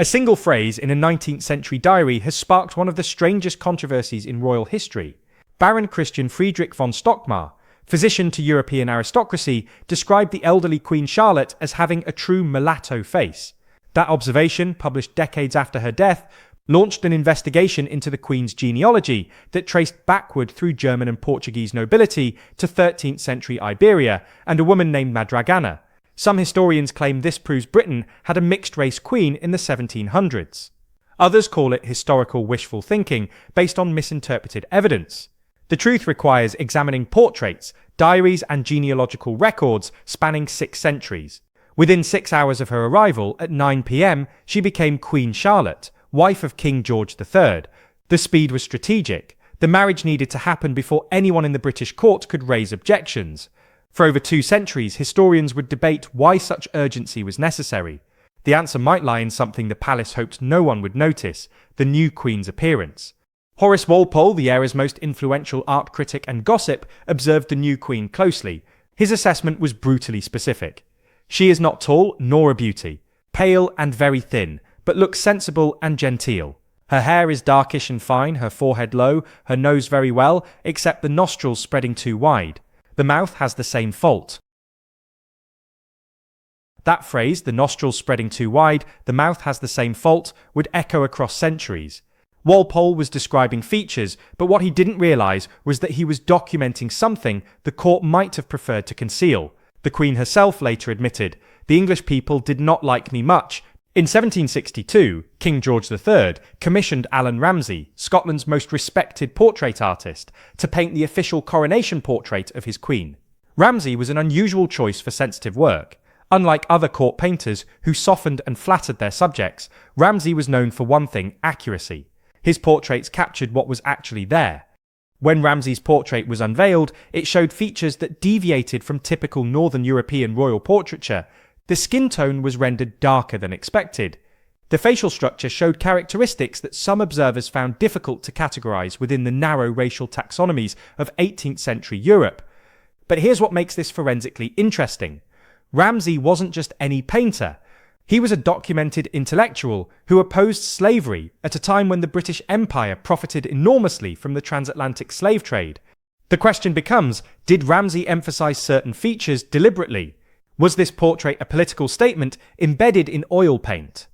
A single phrase in a 19th century diary has sparked one of the strangest controversies in royal history. Baron Christian Friedrich von Stockmar, physician to European aristocracy, described the elderly Queen Charlotte as having a true mulatto face. That observation, published decades after her death, launched an investigation into the Queen's genealogy that traced backward through German and Portuguese nobility to 13th century Iberia and a woman named Madragana. Some historians claim this proves Britain had a mixed-race queen in the 1700s. Others call it historical wishful thinking based on misinterpreted evidence. The truth requires examining portraits, diaries, and genealogical records spanning 6 centuries. Within 6 hours of her arrival, at 9 p.m., she became Queen Charlotte, wife of King George III. The speed was strategic. The marriage needed to happen before anyone in the British court could raise objections. For over 2 centuries, historians would debate why such urgency was necessary. The answer might lie in something the palace hoped no one would notice: the new Queen's appearance. Horace Walpole, the era's most influential art critic and gossip, observed the new Queen closely. His assessment was brutally specific. She is not tall nor a beauty, pale and very thin, but looks sensible and genteel. Her hair is darkish and fine, her forehead low, her nose very well, except the nostrils spreading too wide. The mouth has the same fault. That phrase, the nostrils spreading too wide, the mouth has the same fault, would echo across centuries. Walpole was describing features, but what he didn't realize was that he was documenting something the court might have preferred to conceal. The Queen herself later admitted, "The English people did not like me much." In 1762, King George III commissioned Alan Ramsay, Scotland's most respected portrait artist, to paint the official coronation portrait of his queen. Ramsay was an unusual choice for sensitive work. Unlike other court painters who softened and flattered their subjects, Ramsay was known for one thing: accuracy. His portraits captured what was actually there. When Ramsay's portrait was unveiled, it showed features that deviated from typical Northern European royal portraiture. The skin tone was rendered darker than expected. The facial structure showed characteristics that some observers found difficult to categorize within the narrow racial taxonomies of 18th century Europe. But here's what makes this forensically interesting. Ramsay wasn't just any painter. He was a documented intellectual who opposed slavery at a time when the British Empire profited enormously from the transatlantic slave trade. The question becomes, did Ramsay emphasize certain features deliberately? Was this portrait a political statement embedded in oil paint?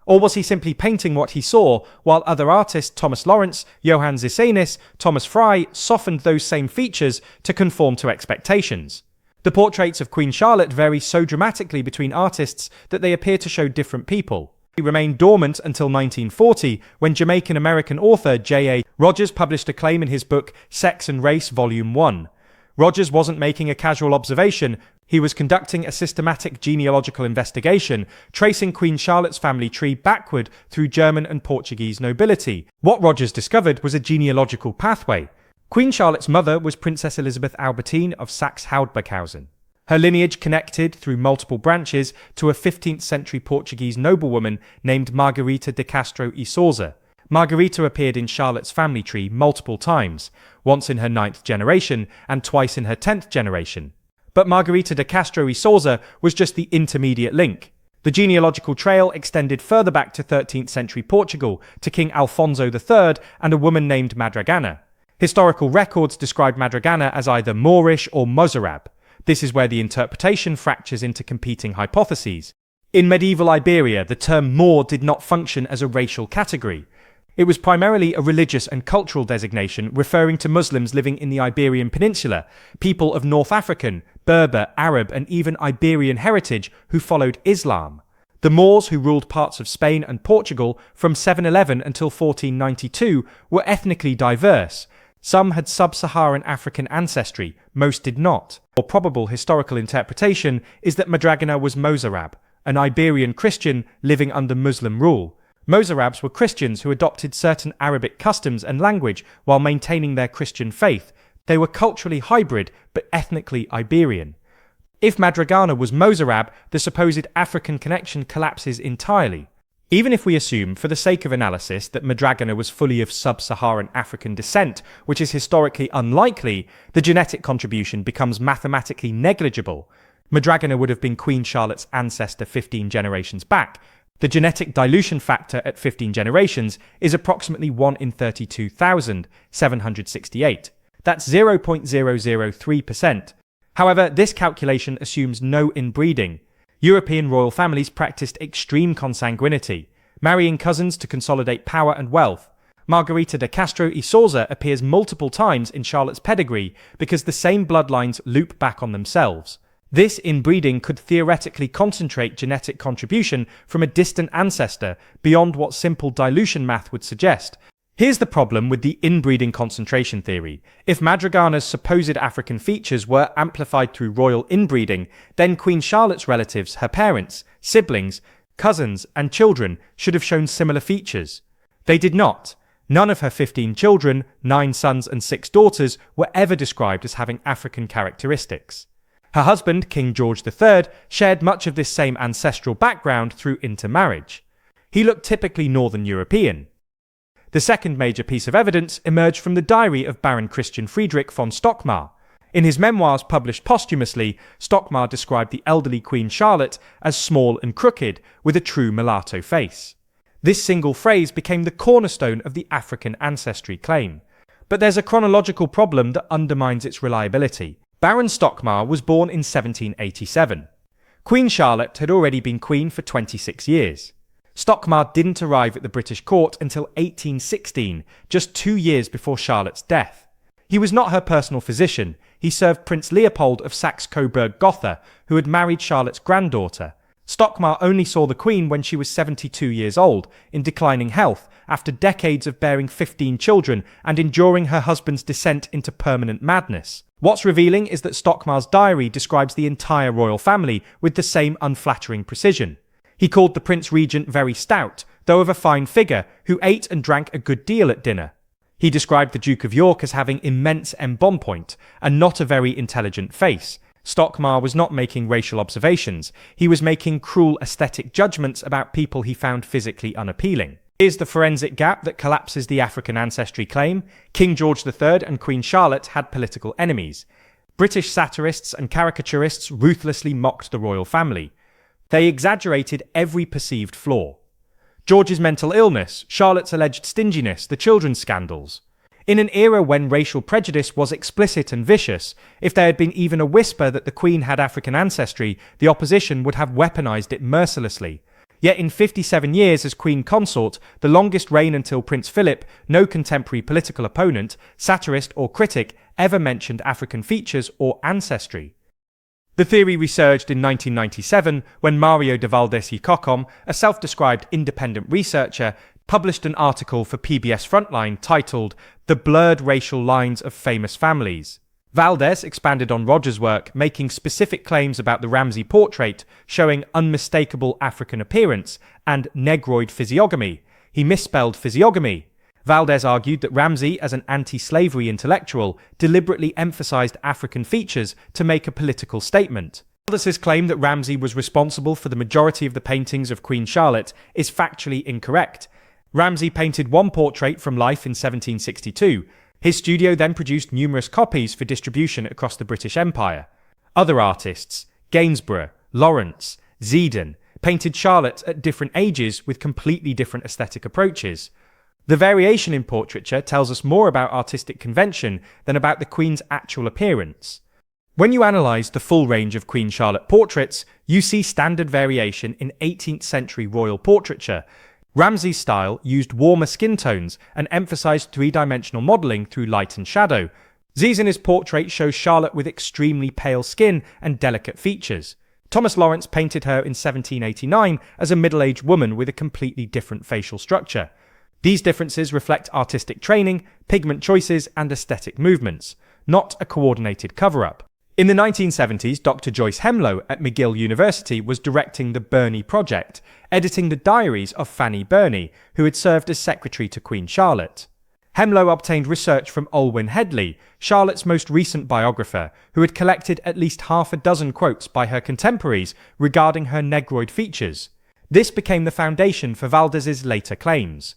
Or was he simply painting what he saw, while other artists, Thomas Lawrence, Johann Zisenis, Thomas Fry, softened those same features to conform to expectations? The portraits of Queen Charlotte vary so dramatically between artists that they appear to show different people. He remained dormant until 1940, when Jamaican-American author J.A. Rogers published a claim in his book Sex and Race, Volume 1. Rogers wasn't making a casual observation. He was conducting a systematic genealogical investigation, tracing Queen Charlotte's family tree backward through German and Portuguese nobility. What Rogers discovered was a genealogical pathway. Queen Charlotte's mother was Princess Elizabeth Albertine of Saxe-Hildburghausen. Her lineage connected through multiple branches to a 15th century Portuguese noblewoman named Margarita de Castro y Souza. Margarita appeared in Charlotte's family tree multiple times, once in her 9th generation and twice in her 10th generation. But Margarita de Castro y Souza was just the intermediate link. The genealogical trail extended further back to 13th century Portugal, to King Alfonso III and a woman named Madragana. Historical records describe Madragana as either Moorish or Mozarab. This is where the interpretation fractures into competing hypotheses. In medieval Iberia, the term Moor did not function as a racial category. It was primarily a religious and cultural designation referring to Muslims living in the Iberian Peninsula, people of North African, Berber, Arab, and even Iberian heritage who followed Islam. The Moors, who ruled parts of Spain and Portugal from 711 until 1492, were ethnically diverse. Some had sub-Saharan African ancestry, most did not. A more probable historical interpretation is that Madragana was Mozarab, an Iberian Christian living under Muslim rule. Mozarabs were Christians who adopted certain Arabic customs and language while maintaining their Christian faith. They were culturally hybrid, but ethnically Iberian. If Madragana was Mozarab, the supposed African connection collapses entirely. Even if we assume, for the sake of analysis, that Madragana was fully of sub-Saharan African descent, which is historically unlikely, the genetic contribution becomes mathematically negligible. Madragana would have been Queen Charlotte's ancestor 15 generations back. The genetic dilution factor at 15 generations is approximately 1 in 32,768. That's 0.003%. However, this calculation assumes no inbreeding. European royal families practiced extreme consanguinity, marrying cousins to consolidate power and wealth. Margarita de Castro y Souza appears multiple times in Charlotte's pedigree because the same bloodlines loop back on themselves. This inbreeding could theoretically concentrate genetic contribution from a distant ancestor beyond what simple dilution math would suggest. Here's the problem with the inbreeding concentration theory. If Madrigana's supposed African features were amplified through royal inbreeding, then Queen Charlotte's relatives, her parents, siblings, cousins, and children should have shown similar features. They did not. None of her 15 children, 9 sons and 6 daughters, were ever described as having African characteristics. Her husband, King George III, shared much of this same ancestral background through intermarriage. He looked typically Northern European. The second major piece of evidence emerged from the diary of Baron Christian Friedrich von Stockmar. In his memoirs published posthumously, Stockmar described the elderly Queen Charlotte as small and crooked, with a true mulatto face. This single phrase became the cornerstone of the African ancestry claim. But there's a chronological problem that undermines its reliability. Baron Stockmar was born in 1787. Queen Charlotte had already been queen for 26 years. Stockmar didn't arrive at the British court until 1816, just 2 years before Charlotte's death. He was not her personal physician. He served Prince Leopold of Saxe-Coburg-Gotha, who had married Charlotte's granddaughter. Stockmar only saw the Queen when she was 72 years old, in declining health, after decades of bearing 15 children and enduring her husband's descent into permanent madness. What's revealing is that Stockmar's diary describes the entire royal family with the same unflattering precision. He called the Prince Regent very stout, though of a fine figure, who ate and drank a good deal at dinner. He described the Duke of York as having immense embonpoint and not a very intelligent face. Stockmar was not making racial observations. He was making cruel aesthetic judgments about people he found physically unappealing. Here's the forensic gap that collapses the African ancestry claim. King George III and Queen Charlotte had political enemies. British satirists and caricaturists ruthlessly mocked the royal family. They exaggerated every perceived flaw. George's mental illness, Charlotte's alleged stinginess, the children's scandals. In an era when racial prejudice was explicit and vicious, if there had been even a whisper that the Queen had African ancestry, the opposition would have weaponized it mercilessly. Yet in 57 years as Queen Consort, the longest reign until Prince Philip, no contemporary political opponent, satirist or critic ever mentioned African features or ancestry. The theory resurged in 1997 when Mario de Valdés y Cocom, a self-described independent researcher, published an article for PBS Frontline titled "The Blurred Racial Lines of Famous Families." Valdés expanded on Rogers' work, making specific claims about the Ramsay portrait showing unmistakable African appearance and negroid physiognomy. He misspelled physiognomy. Valdés argued that Ramsay, as an anti-slavery intellectual, deliberately emphasized African features to make a political statement. Valdés's claim that Ramsay was responsible for the majority of the paintings of Queen Charlotte is factually incorrect. Ramsay painted one portrait from life in 1762. His studio then produced numerous copies for distribution across the British Empire. Other artists, Gainsborough, Lawrence, Zeedon, painted Charlotte at different ages with completely different aesthetic approaches. The variation in portraiture tells us more about artistic convention than about the Queen's actual appearance. When you analyse the full range of Queen Charlotte portraits, you see standard variation in 18th century royal portraiture. Ramsay's style used warmer skin tones and emphasised three-dimensional modelling through light and shadow. Zeedon's portrait shows Charlotte with extremely pale skin and delicate features. Thomas Lawrence painted her in 1789 as a middle-aged woman with a completely different facial structure. These differences reflect artistic training, pigment choices, and aesthetic movements, not a coordinated cover-up. In the 1970s, Dr. Joyce Hemlow at McGill University was directing the Burney Project, editing the diaries of Fanny Burney, who had served as secretary to Queen Charlotte. Hemlow obtained research from Olwen Headley, Charlotte's most recent biographer, who had collected at least half a dozen quotes by her contemporaries regarding her negroid features. This became the foundation for Valdés's later claims.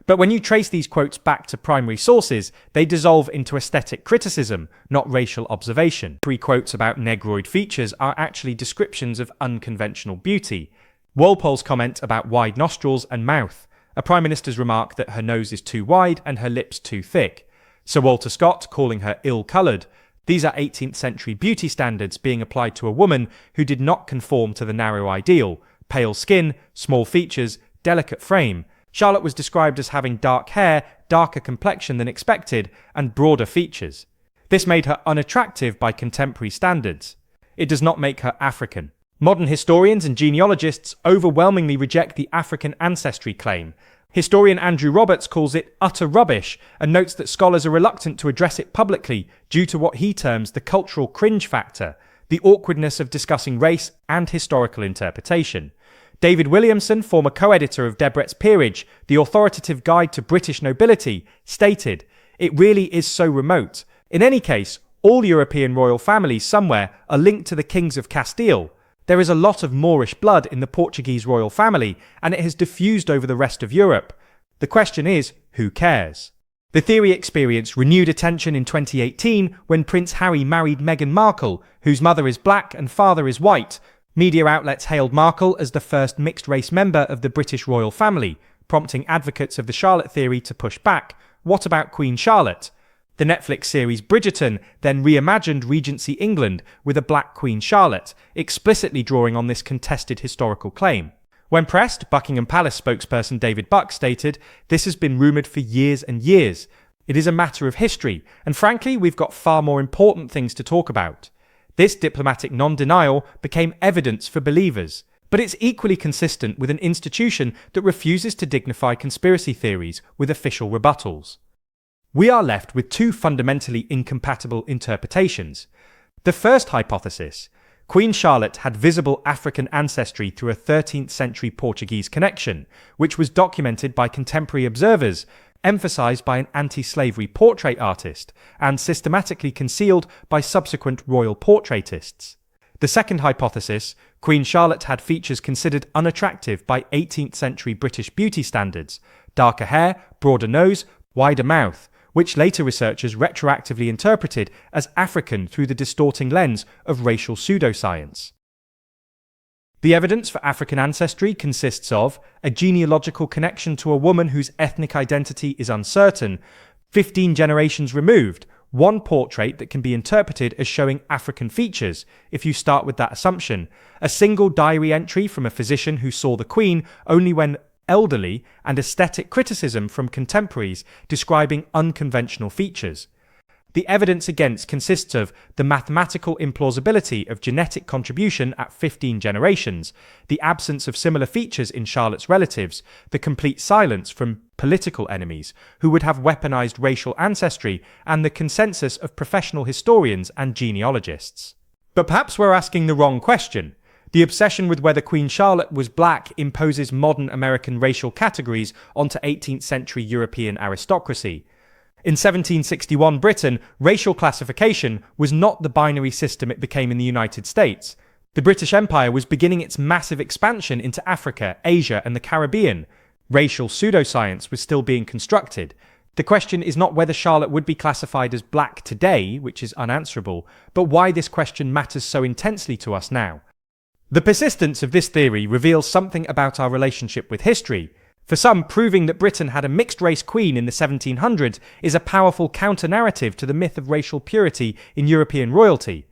But when you trace these quotes back to primary sources, they dissolve into aesthetic criticism, not racial observation. Three quotes about negroid features are actually descriptions of unconventional beauty. Walpole's comment about wide nostrils and mouth, a Prime Minister's remark that her nose is too wide and her lips too thick, Sir Walter Scott calling her ill-coloured. These are 18th century beauty standards being applied to a woman who did not conform to the narrow ideal: pale skin, small features, delicate frame. Charlotte was described as having dark hair, darker complexion than expected, and broader features. This made her unattractive by contemporary standards. It does not make her African. Modern historians and genealogists overwhelmingly reject the African ancestry claim. Historian Andrew Roberts calls it utter rubbish and notes that scholars are reluctant to address it publicly due to what he terms the cultural cringe factor, the awkwardness of discussing race and historical interpretation. David Williamson, former co-editor of Debrett's Peerage, the authoritative guide to British nobility, stated, "It really is so remote. In any case, all European royal families somewhere are linked to the kings of Castile. There is a lot of Moorish blood in the Portuguese royal family, and it has diffused over the rest of Europe. The question is, who cares?" The theory experienced renewed attention in 2018 when Prince Harry married Meghan Markle, whose mother is black and father is white. Media outlets hailed Markle as the first mixed-race member of the British royal family, prompting advocates of the Charlotte theory to push back. What about Queen Charlotte? The Netflix series Bridgerton then reimagined Regency England with a black Queen Charlotte, explicitly drawing on this contested historical claim. When pressed, Buckingham Palace spokesperson David Buck stated, "This has been rumoured for years and years. It is a matter of history, and frankly, we've got far more important things to talk about." This diplomatic non-denial became evidence for believers, but it's equally consistent with an institution that refuses to dignify conspiracy theories with official rebuttals. We are left with two fundamentally incompatible interpretations. The first hypothesis: Queen Charlotte had visible African ancestry through a 13th century Portuguese connection, which was documented by contemporary observers, emphasized by an anti-slavery portrait artist, and systematically concealed by subsequent royal portraitists. The second hypothesis: Queen Charlotte had features considered unattractive by 18th century British beauty standards: darker hair, broader nose, wider mouth, which later researchers retroactively interpreted as African through the distorting lens of racial pseudoscience. The evidence for African ancestry consists of a genealogical connection to a woman whose ethnic identity is uncertain, 15 generations removed, one portrait that can be interpreted as showing African features, if you start with that assumption, a single diary entry from a physician who saw the Queen only when elderly, and aesthetic criticism from contemporaries describing unconventional features. The evidence against consists of the mathematical implausibility of genetic contribution at 15 generations, the absence of similar features in Charlotte's relatives, the complete silence from political enemies who would have weaponized racial ancestry, and the consensus of professional historians and genealogists. But perhaps we're asking the wrong question. The obsession with whether Queen Charlotte was black imposes modern American racial categories onto 18th century European aristocracy. In 1761 Britain, racial classification was not the binary system it became in the United States. The British Empire was beginning its massive expansion into Africa, Asia, and the Caribbean. Racial pseudoscience was still being constructed. The question is not whether Charlotte would be classified as black today, which is unanswerable, but why this question matters so intensely to us now. The persistence of this theory reveals something about our relationship with history. For some, proving that Britain had a mixed-race queen in the 1700s is a powerful counter-narrative to the myth of racial purity in European royalty.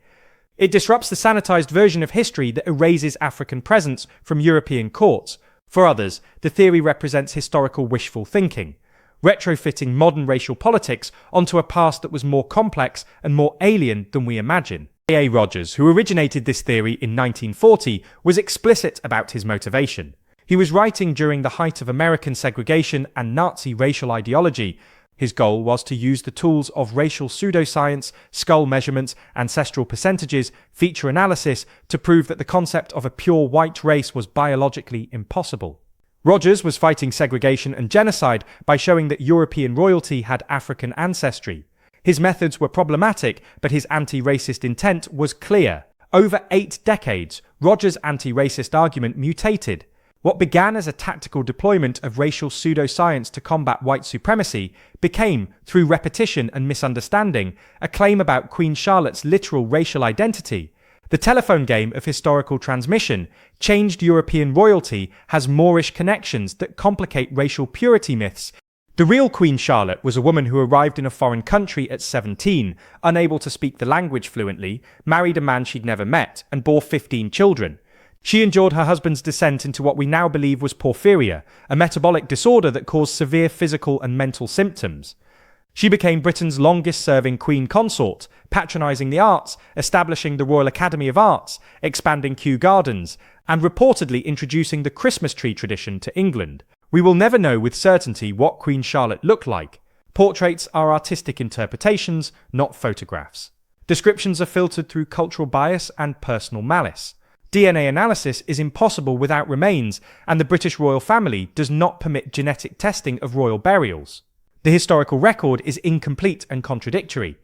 It disrupts the sanitized version of history that erases African presence from European courts. For others, the theory represents historical wishful thinking, retrofitting modern racial politics onto a past that was more complex and more alien than we imagine. A. Rogers, who originated this theory in 1940, was explicit about his motivation. He was writing during the height of American segregation and Nazi racial ideology. His goal was to use the tools of racial pseudoscience, skull measurements, ancestral percentages, feature analysis to prove that the concept of a pure white race was biologically impossible. Rogers was fighting segregation and genocide by showing that European royalty had African ancestry. His methods were problematic, but his anti-racist intent was clear. Over 8 decades, Rogers' anti-racist argument mutated. What began as a tactical deployment of racial pseudoscience to combat white supremacy became, through repetition and misunderstanding, a claim about Queen Charlotte's literal racial identity. The telephone game of historical transmission, changed European royalty has Moorish connections that complicate racial purity myths. The real Queen Charlotte was a woman who arrived in a foreign country at 17, unable to speak the language fluently, married a man she'd never met, and bore 15 children. She endured her husband's descent into what we now believe was porphyria, a metabolic disorder that caused severe physical and mental symptoms. She became Britain's longest-serving Queen Consort, patronising the arts, establishing the Royal Academy of Arts, expanding Kew Gardens, and reportedly introducing the Christmas tree tradition to England. We will never know with certainty what Queen Charlotte looked like. Portraits are artistic interpretations, not photographs. Descriptions are filtered through cultural bias and personal malice. DNA analysis is impossible without remains, and the British royal family does not permit genetic testing of royal burials. The historical record is incomplete and contradictory.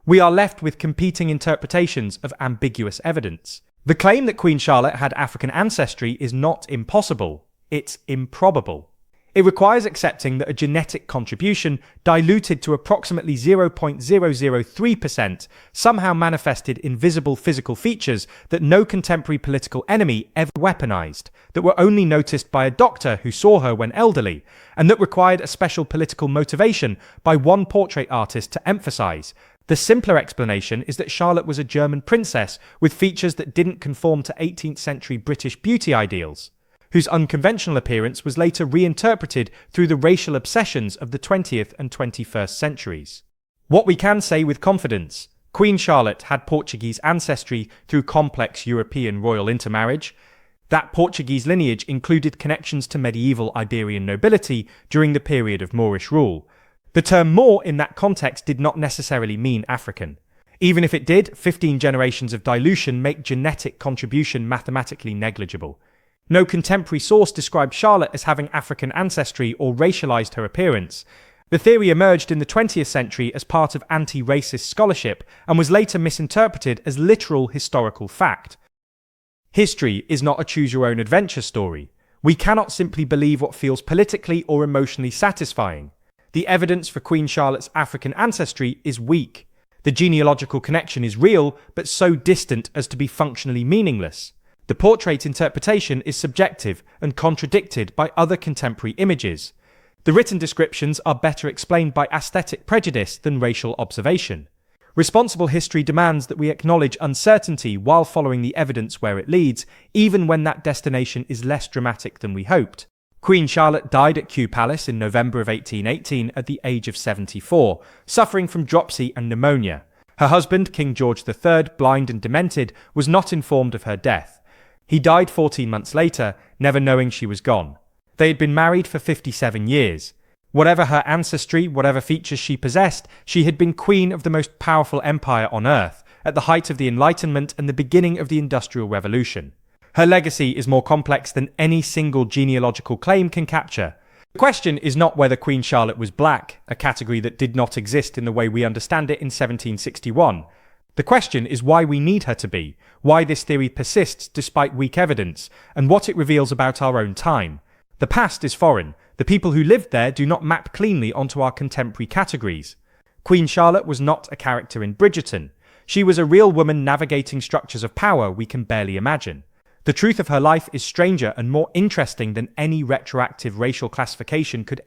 We are left with competing interpretations of ambiguous evidence. The claim that Queen Charlotte had African ancestry is not impossible, it's improbable. It requires accepting that a genetic contribution, diluted to approximately 0.003%, somehow manifested in visible physical features that no contemporary political enemy ever weaponized, that were only noticed by a doctor who saw her when elderly, and that required a special political motivation by one portrait artist to emphasize. The simpler explanation is that Charlotte was a German princess with features that didn't conform to 18th century British beauty ideals, whose unconventional appearance was later reinterpreted through the racial obsessions of the 20th and 21st centuries. What we can say with confidence: Queen Charlotte had Portuguese ancestry through complex European royal intermarriage. That Portuguese lineage included connections to medieval Iberian nobility during the period of Moorish rule. The term Moor in that context did not necessarily mean African. Even if it did, 15 generations of dilution make genetic contribution mathematically negligible. No contemporary source described Charlotte as having African ancestry or racialized her appearance. The theory emerged in the 20th century as part of anti-racist scholarship and was later misinterpreted as literal historical fact. History is not a choose-your-own-adventure story. We cannot simply believe what feels politically or emotionally satisfying. The evidence for Queen Charlotte's African ancestry is weak. The genealogical connection is real, but so distant as to be functionally meaningless. The portrait interpretation is subjective and contradicted by other contemporary images. The written descriptions are better explained by aesthetic prejudice than racial observation. Responsible history demands that we acknowledge uncertainty while following the evidence where it leads, even when that destination is less dramatic than we hoped. Queen Charlotte died at Kew Palace in November of 1818 at the age of 74, suffering from dropsy and pneumonia. Her husband, King George III, blind and demented, was not informed of her death. He died 14 months later, never knowing she was gone. They had been married for 57 years. Whatever her ancestry, whatever features she possessed, she had been queen of the most powerful empire on earth, at the height of the Enlightenment and the beginning of the Industrial Revolution. Her legacy is more complex than any single genealogical claim can capture. The question is not whether Queen Charlotte was black, a category that did not exist in the way we understand it in 1761. The question is why we need her to be, why this theory persists despite weak evidence, and what it reveals about our own time. The past is foreign. The people who lived there do not map cleanly onto our contemporary categories. Queen Charlotte was not a character in Bridgerton. She was a real woman navigating structures of power we can barely imagine. The truth of her life is stranger and more interesting than any retroactive racial classification could